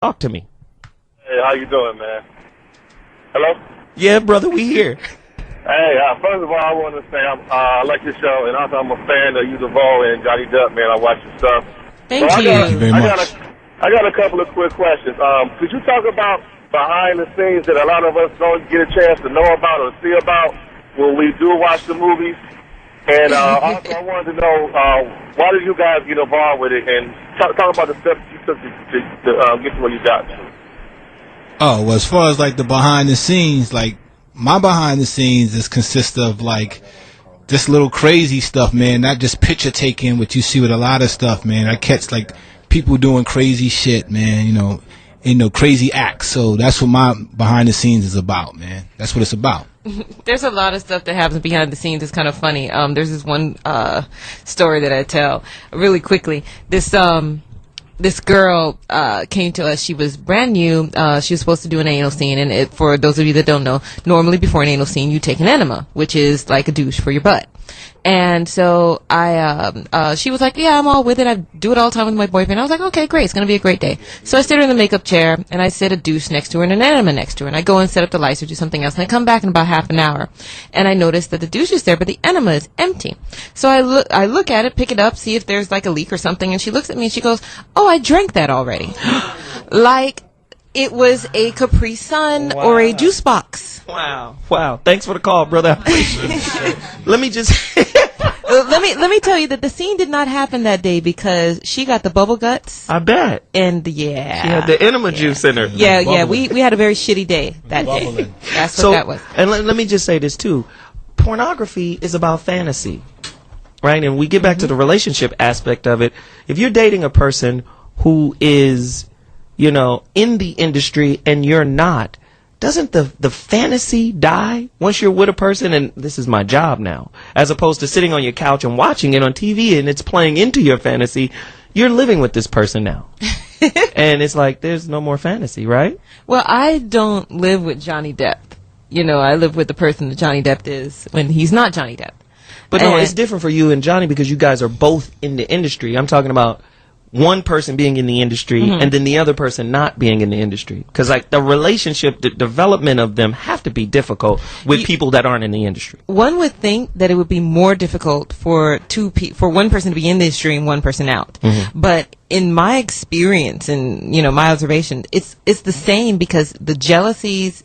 Talk to me. Hey, how you doing, man? Hello? Yeah, brother, we here. Hey, first of all, I want to say I like your show, and also I'm a fan of you, DeVoe, and Johnny Depp, man. I watch your stuff. Thank you. Thank you very much. I got a couple of quick questions. Could you talk about behind the scenes that a lot of us don't get a chance to know about or see about when we do watch the movies? And also, I wanted to know, why did you guys get involved with it? And talk about the steps you took to get to where you got. Oh, well, as far as like the behind the scenes, like my behind the scenes consists of like this little crazy stuff, man. Not just picture taking, what you see with a lot of stuff, man. I catch like people doing crazy shit, man. You know, crazy acts. So that's what my behind the scenes is about, man. That's what it's about. There's a lot of stuff that happens behind the scenes. It's kind of funny. There's this one story that I tell really quickly. This girl came to us. She was brand new. She was supposed to do an anal scene. And for those of you that don't know, normally before an anal scene, you take an enema, which is like a douche for your butt. And so she was like, yeah, I'm all with it. I do it all the time with my boyfriend. I was like, okay, great. It's going to be a great day. So I sit her in the makeup chair, and I sit a douche next to her and an enema next to her. And I go and set up the lights or do something else. And I come back in about half an hour, and I notice that the douche is there, but the enema is empty. So I look at it, pick it up, see if there's like a leak or something. And she looks at me and she goes, oh, I drank that already. Like it was a Capri Sun or a juice box. Wow. Thanks for the call, brother. I appreciate it. Let me just let me tell you that the scene did not happen that day because she got the bubble guts. I bet. And She had the enema juice in her. Yeah. We had a very shitty day that day. That's what that was. And let me just say this too. Pornography is about fantasy. Right? And we get back to the relationship aspect of it. If you're dating a person who is, in the industry and you're not, doesn't the fantasy die once you're with a person and this is my job now, as opposed to sitting on your couch and watching it on TV and it's playing into your fantasy? You're living with this person now. And it's like there's no more fantasy, right? Well, I don't live with Johnny Depp. I live with the person that Johnny Depp is when he's not Johnny Depp. But no, it's different for you and Johnny because you guys are both in the industry. I'm talking about one person being in the industry and then the other person not being in the industry. Because like the relationship, the development of them have to be difficult with people that aren't in the industry. One would think that it would be more difficult for one person to be in the industry and one person out. But in my experience and my observation, it's the same because the jealousies,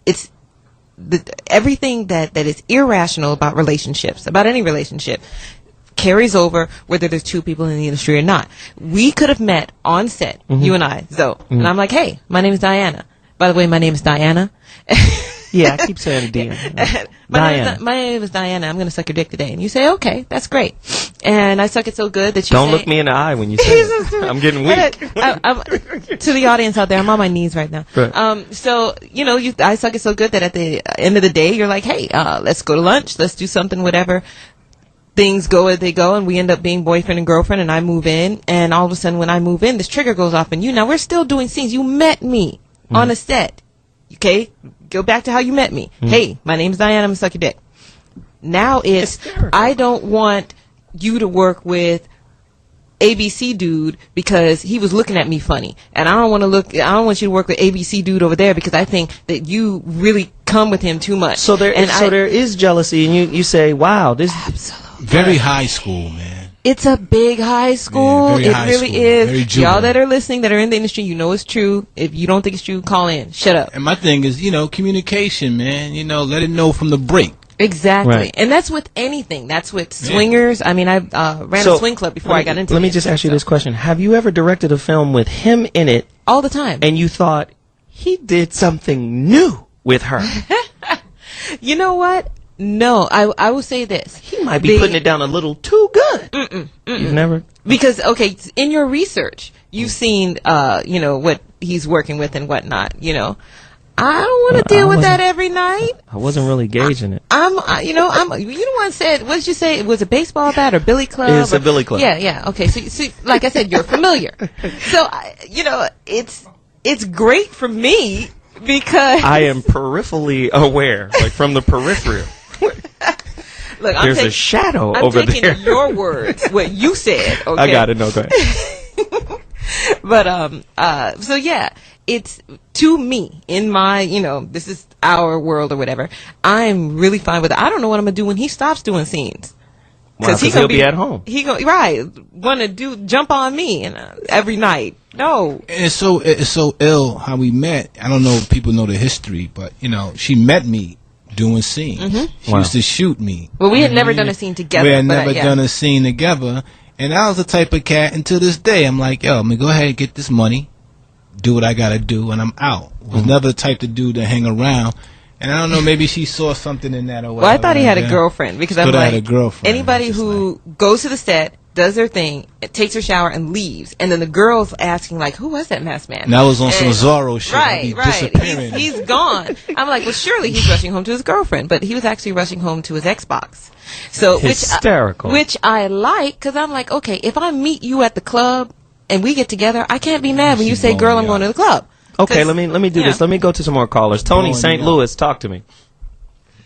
everything that is irrational about relationships, about any relationship, carries over whether there's two people in the industry or not. We could have met on set, you and I, Zoe, and I'm like, hey, my name is Diana. By the way, my name is Diana. Yeah, I keep saying Diana. My name is Diana. I'm going to suck your dick today. And you say, okay, that's great. And I suck it so good that you Don't look me in the eye when you say it. I'm getting weak. To the audience out there, I'm on my knees right now. Right. So, I suck it so good that at the end of the day, you're like, hey, let's go to lunch. Let's do something, whatever. Things go as they go, and we end up being boyfriend and girlfriend, and I move in, and all of a sudden when I move in, this trigger goes off in you. Now, we're still doing scenes. You met me on a set. Okay? Go back to how you met me. Hey, my name's Diana. I'm going to suck your dick. Now it's I don't want you to work with ABC dude because he was looking at me funny. And I don't want you to work with ABC dude over there because I think that you really come with him too much. So there is jealousy, and you say, wow, this Absolutely. Very high school, man. It's a big high school. Yeah, it high really school. is. Very juvenile. Y'all that are listening, that are in the industry, it's true. If you don't think it's true, call in. Shut up. And my thing is, communication, man. Let it know from the break. Exactly. Right. And that's with anything. That's with swingers. I mean, I ran a swing club before I got into it. Let me just ask you this question. Have you ever directed a film with him in it? All the time. And you thought, he did something new with her? You know what? No, I will say this. He might be putting it down a little too good. You've never? Because, okay, in your research, you've seen, what he's working with and whatnot, I don't want to deal with that every night. I wasn't really gauging it. You the one said, what did you say? Was it baseball bat or billy club? It's a billy club. Yeah. Okay. So, like I said, you're familiar. So, it's great for me because I am peripherally aware, like from the peripheral. Look, there's a shadow I'm over taking there. your words, what you said. Okay? I got it. No, go ahead. But so yeah, it's to me in my this is our world or whatever. I'm really fine with it. I don't know what I'm gonna do when he stops doing scenes. Because he'll be at home. He want to jump on me every night. No. It's so ill how we met. I don't know if people know the history, but she met me doing scenes. She used to shoot me. Well, we had never done a scene together. We had never done a scene together, and I was the type of cat. And to this day, I'm like, yo, I'm gonna go ahead and get this money, do what I gotta do, and I'm out. Was never the type to do to hang around. And I don't know, maybe she saw something in that or whatever. Well, I thought he had a girlfriend because I'm like, had a girlfriend. Anybody who goes to the set, does their thing, takes her shower, and leaves, and then the girl's asking like, "Who was that masked man?" And that was on some Zorro shit. Right. Disappearing. He's gone. I'm like, well, surely he's rushing home to his girlfriend, but he was actually rushing home to his Xbox. So hysterical. Which I like because I'm like, okay, if I meet you at the club and we get together, I can't be mad when you say, "Girl, I'm going to the club." Okay, let me do this. Let me go to some more callers. Tony, St. Louis, talk to me.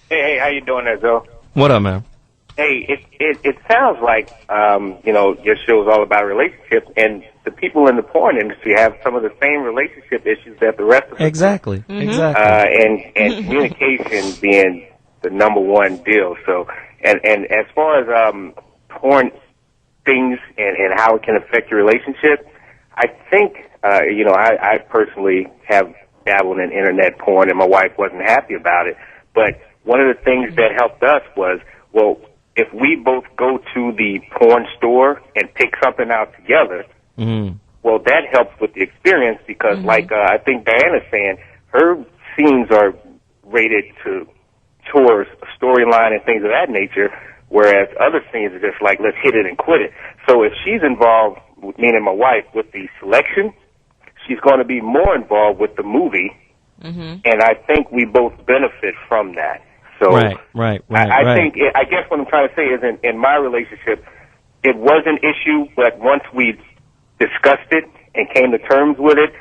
Hey, how you doing there, Zoe? What up, man? Hey, it sounds like your show is all about relationships, and the people in the porn industry have some of the same relationship issues that the rest of us. Exactly. Exactly. And communication being the number one deal. So, and as far as porn things and how it can affect your relationship, I think I personally have dabbled in internet porn, and my wife wasn't happy about it. But one of the things that helped us was, well, if we both go to the porn store and pick something out together, well, that helps with the experience because, like I think Diana's saying, her scenes are rated towards storyline and things of that nature, whereas other scenes are just like, let's hit it and quit it. So if she's involved, me and my wife, with the selection, she's going to be more involved with the movie, and I think we both benefit from that. So right. I think, I guess what I'm trying to say is in my relationship, it was an issue, but once we discussed it and came to terms with it,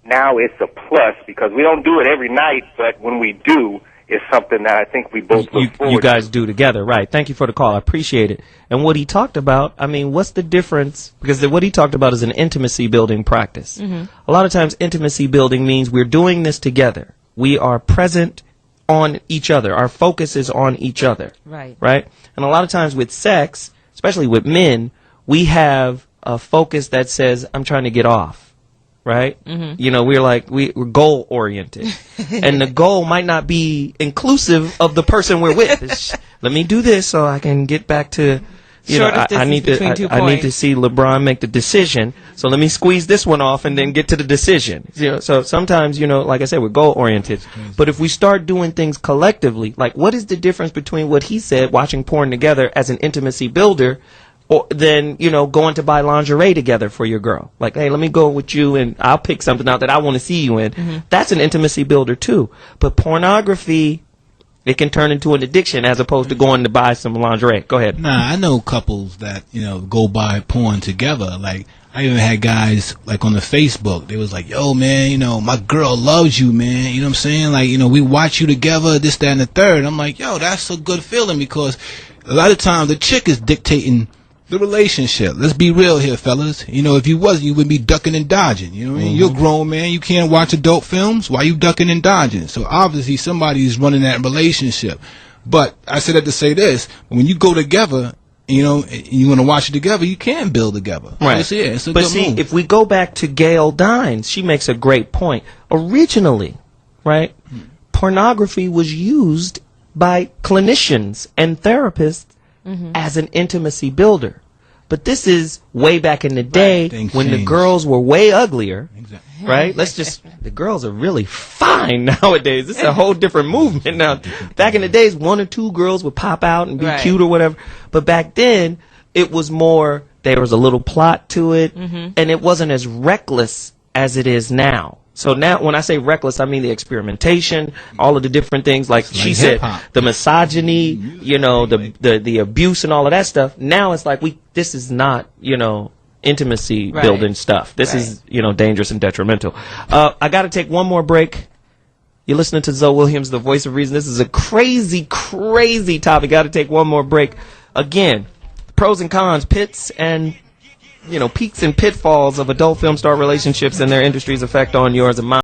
now it's a plus because we don't do it every night, but when we do, it's something that I think we both look forward to. You guys do together, right. Thank you for the call. I appreciate it. And what he talked about, I mean, what's the difference? Because what he talked about is an intimacy building practice. A lot of times intimacy building means we're doing this together. We are present on each other. Our focus is on each other. Right. And a lot of times with sex, especially with men, we have a focus that says, I'm trying to get off. Right? We're goal oriented. And the goal might not be inclusive of the person we're with. Let me do this so I can get back to, I need to see LeBron make the decision. So let me squeeze this one off and then get to the decision. So sometimes, like I said, we're goal oriented. But if we start doing things collectively, like what is the difference between what he said, watching porn together as an intimacy builder, or then, going to buy lingerie together for your girl. Like, hey, let me go with you and I'll pick something out that I want to see you in. That's an intimacy builder too. But pornography, it can turn into an addiction as opposed to going to buy some lingerie. Go ahead. Nah, I know couples that, go buy porn together. Like, I even had guys, like, on the Facebook. They was like, yo, man, my girl loves you, man. You know what I'm saying? Like, we watch you together, this, that, and the third. I'm like, yo, that's a good feeling because a lot of times the chick is dictating the relationship. Let's be real here, fellas. If you wasn't, you would be ducking and dodging. You know what I mean? You're a grown man. You can't watch adult films. Why you ducking and dodging? So obviously somebody's running that relationship. But I said that to say this. When you go together, and you want to watch it together, you can build together. Right. So, yeah, it's a but good see, move. if we go back to Gail Dines, she makes a great point. Originally, right, pornography was used by clinicians and therapists as an intimacy builder. But this is way back in the day when the girls were way uglier, right? The girls are really fine nowadays. This is a whole different movement now. Back in the days, one or two girls would pop out and be cute or whatever. But back then, it was more, there was a little plot to it, and it wasn't as reckless as it is now. So now, when I say reckless, I mean the experimentation, all of the different things, like she said, the misogyny, the abuse and all of that stuff. Now it's like this is not, intimacy building stuff. This is, dangerous and detrimental. I got to take one more break. You're listening to Zoe Williams, the voice of reason. This is a crazy, crazy topic. Got to take one more break. Again, pros and cons, pits and peaks and pitfalls of adult film star relationships and their industry's effect on yours and mine.